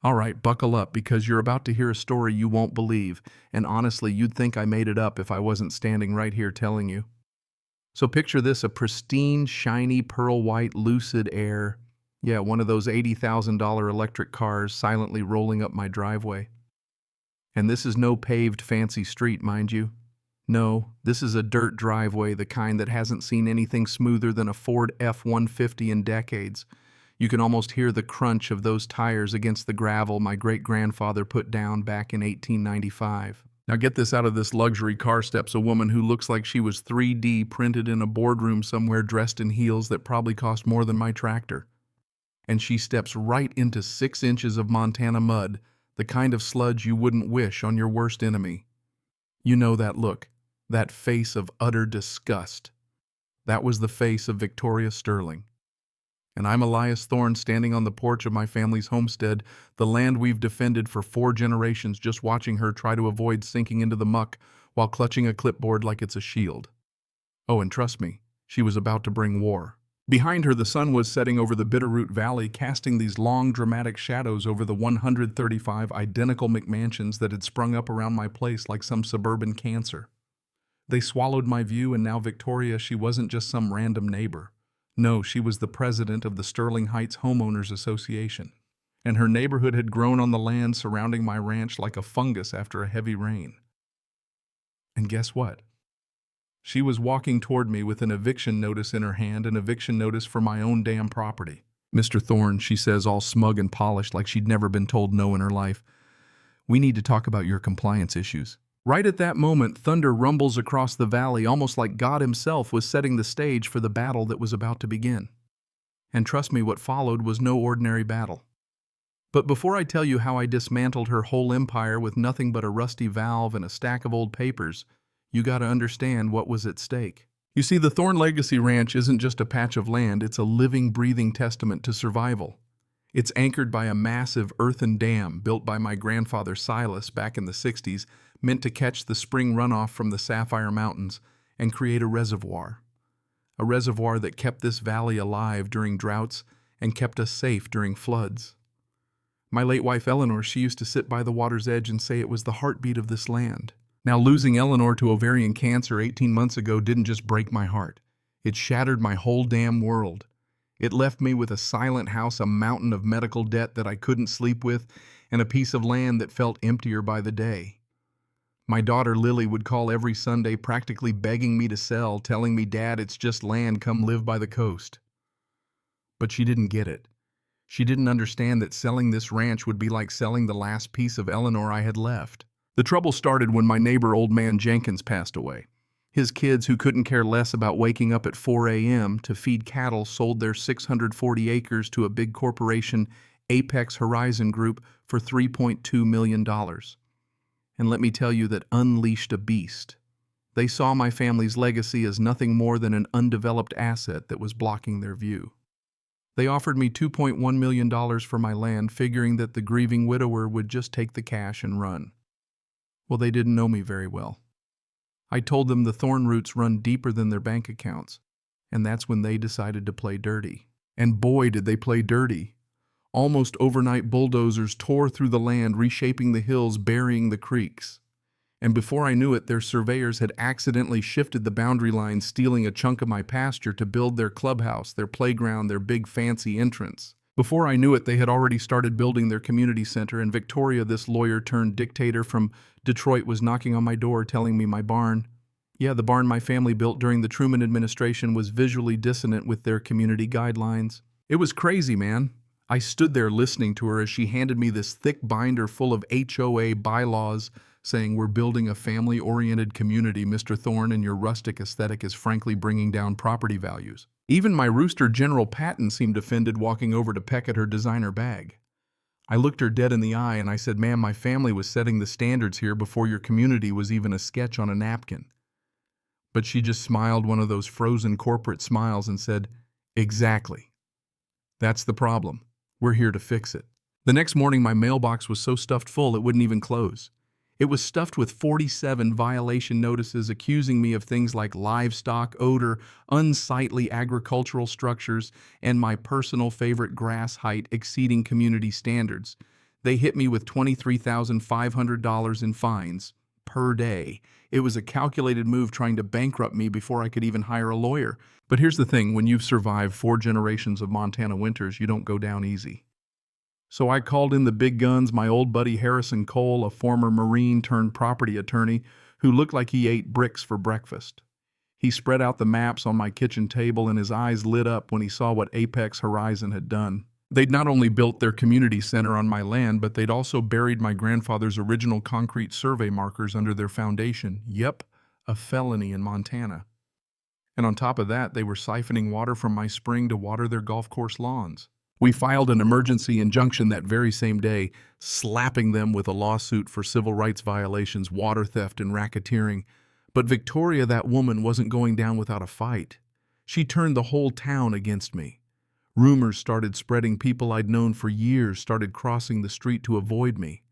All right, buckle up because you're about to hear a story you won't believe, and honestly, you'd think I made it up if I wasn't standing right here telling you. So picture this, a pristine, shiny, pearl white Lucid Air. Yeah, one of those $80,000 electric cars silently rolling up my driveway. And this is no paved fancy street, mind you. No, this is a dirt driveway, the kind that hasn't seen anything smoother than a Ford F-150 in decades. You can almost hear the crunch of those tires against the gravel my great-grandfather put down back in 1895. Now get this, out of this luxury car steps a woman who looks like she was 3D printed in a boardroom somewhere, dressed in heels that probably cost more than my tractor. And she steps right into 6 inches of Montana mud, the kind of sludge you wouldn't wish on your worst enemy. You know that look, that face of utter disgust. That was the face of Victoria Sterling. And I'm Elias Thorne, standing on the porch of my family's homestead, the land we've defended for 4 generations, just watching her try to avoid sinking into the muck while clutching a clipboard like it's a shield. Oh, and trust me, she was about to bring war. Behind her, the sun was setting over the Bitterroot Valley, casting these long, dramatic shadows over the 135 identical McMansions that had sprung up around my place like some suburban cancer. They swallowed my view, and now Victoria, she wasn't just some random neighbor. No, she was the president of the Sterling Heights Homeowners Association, and her neighborhood had grown on the land surrounding my ranch like a fungus after a heavy rain. And guess what? She was walking toward me with an eviction notice in her hand, an eviction notice for my own damn property. "Mr. Thorne," she says, all smug and polished like she'd never been told no in her life, "we need to talk about your compliance issues." Right at that moment, thunder rumbles across the valley, almost like God himself was setting the stage for the battle that was about to begin. And trust me, what followed was no ordinary battle. But before I tell you how I dismantled her whole empire with nothing but a rusty valve and a stack of old papers, you gotta understand what was at stake. You see, the Thorne Legacy Ranch isn't just a patch of land, it's a living, breathing testament to survival. It's anchored by a massive earthen dam built by my grandfather Silas back in the 60s, meant to catch the spring runoff from the Sapphire Mountains and create a reservoir. A reservoir that kept this valley alive during droughts and kept us safe during floods. My late wife Eleanor, she used to sit by the water's edge and say it was the heartbeat of this land. Now, losing Eleanor to ovarian cancer 18 months ago didn't just break my heart. It shattered my whole damn world. It left me with a silent house, a mountain of medical debt that I couldn't sleep with, and a piece of land that felt emptier by the day. My daughter Lily would call every Sunday, practically begging me to sell, telling me, "Dad, it's just land, come live by the coast." But she didn't get it. She didn't understand that selling this ranch would be like selling the last piece of Eleanor I had left. The trouble started when my neighbor, Old Man Jenkins, passed away. His kids, who couldn't care less about waking up at 4 a.m. to feed cattle, sold their 640 acres to a big corporation, Apex Horizon Group, for $3.2 million. And let me tell you, that unleashed a beast. They saw my family's legacy as nothing more than an undeveloped asset that was blocking their view. They offered me $2.1 million for my land, figuring that the grieving widower would just take the cash and run. Well, they didn't know me very well. I told them the thorn roots run deeper than their bank accounts, and that's when they decided to play dirty. And boy, did they play dirty. Almost overnight, bulldozers tore through the land, reshaping the hills, burying the creeks. And before I knew it, their surveyors had accidentally shifted the boundary lines, stealing a chunk of my pasture to build their clubhouse, their playground, their big fancy entrance. Before I knew it, they had already started building their community center, and Victoria, this lawyer-turned-dictator from Detroit, was knocking on my door telling me my barn, yeah, the barn my family built during the Truman administration, was visually dissonant with their community guidelines. It was crazy, man. I stood there listening to her as she handed me this thick binder full of HOA bylaws saying, "We're building a family-oriented community, Mr. Thorne, and your rustic aesthetic is frankly bringing down property values." Even my rooster, General Patton, seemed offended, walking over to peck at her designer bag. I looked her dead in the eye and I said, "Ma'am, my family was setting the standards here before your community was even a sketch on a napkin." But she just smiled one of those frozen corporate smiles and said, "Exactly. That's the problem. We're here to fix it." The next morning, my mailbox was so stuffed full it wouldn't even close. It was stuffed with 47 violation notices accusing me of things like livestock, odor, unsightly agricultural structures, and my personal favorite, grass height exceeding community standards. They hit me with $23,500 in fines per day. It was a calculated move trying to bankrupt me before I could even hire a lawyer. But here's the thing, when you've survived 4 generations of Montana winters, you don't go down easy. So I called in the big guns, my old buddy Harrison Cole, a former Marine turned property attorney who looked like he ate bricks for breakfast. He spread out the maps on my kitchen table and his eyes lit up when he saw what Apex Horizon had done. They'd not only built their community center on my land, but they'd also buried my grandfather's original concrete survey markers under their foundation. Yep, a felony in Montana. And on top of that, they were siphoning water from my spring to water their golf course lawns. We filed an emergency injunction that very same day, slapping them with a lawsuit for civil rights violations, water theft, and racketeering. But Victoria, that woman, wasn't going down without a fight. She turned the whole town against me. Rumors started spreading. People I'd known for years started crossing the street to avoid me.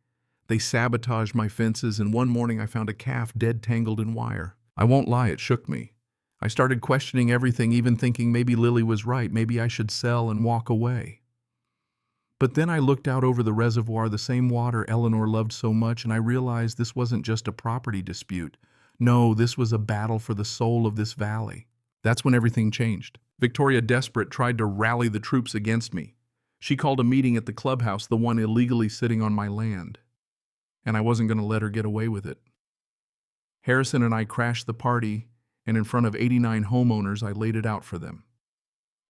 They sabotaged my fences, and one morning I found a calf dead tangled in wire. I won't lie, it shook me. I started questioning everything, even thinking maybe Lily was right, maybe I should sell and walk away. But then I looked out over the reservoir, the same water Eleanor loved so much, and I realized this wasn't just a property dispute. No, this was a battle for the soul of this valley. That's when everything changed. Victoria, desperate, tried to rally the troops against me. She called a meeting at the clubhouse, the one illegally sitting on my land. And I wasn't going to let her get away with it. Harrison and I crashed the party, and in front of 89 homeowners, I laid it out for them.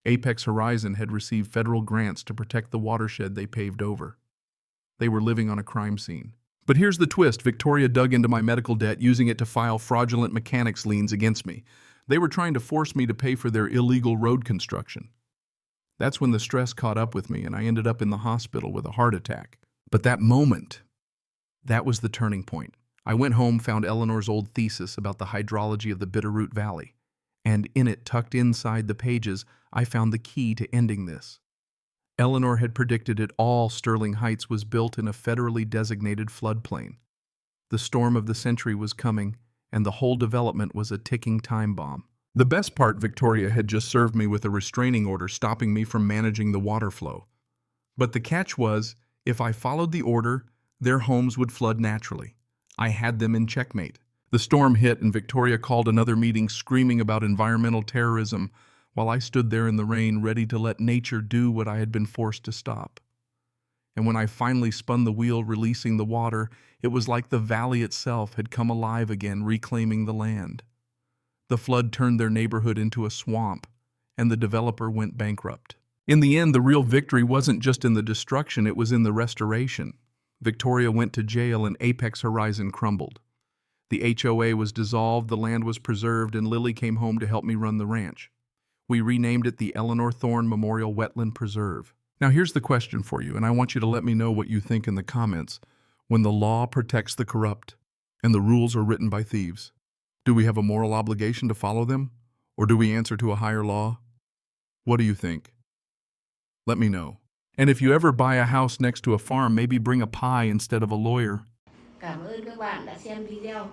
Apex Horizon had received federal grants to protect the watershed they paved over. They were living on a crime scene. But here's the twist. Victoria dug into my medical debt, using it to file fraudulent mechanics liens against me. They were trying to force me to pay for their illegal road construction. That's when the stress caught up with me, and I ended up in the hospital with a heart attack. But that moment, that was the turning point. I went home, found Eleanor's old thesis about the hydrology of the Bitterroot Valley, and in it, tucked inside the pages, I found the key to ending this. Eleanor had predicted it all. Sterling Heights was built in a federally designated floodplain. The storm of the century was coming, and the whole development was a ticking time bomb. The best part, Victoria had just served me with a restraining order stopping me from managing the water flow. But the catch was, if I followed the order, their homes would flood naturally. I had them in checkmate. The storm hit, and Victoria called another meeting screaming about environmental terrorism, while I stood there in the rain, ready to let nature do what I had been forced to stop. And when I finally spun the wheel, releasing the water, it was like the valley itself had come alive again, reclaiming the land. The flood turned their neighborhood into a swamp, and the developer went bankrupt. In the end, the real victory wasn't just in the destruction, it was in the restoration. Victoria went to jail, and Apex Horizon crumbled. The HOA was dissolved, the land was preserved, and Lily came home to help me run the ranch. We renamed it the Eleanor Thorne Memorial Wetland Preserve. Now here's the question for you, and I want you to let me know what you think in the comments. When the law protects the corrupt and the rules are written by thieves, do we have a moral obligation to follow them? Or do we answer to a higher law? What do you think? Let me know. And if you ever buy a house next to a farm, maybe bring a pie instead of a lawyer. Cảm ơn các bạn đã xem video.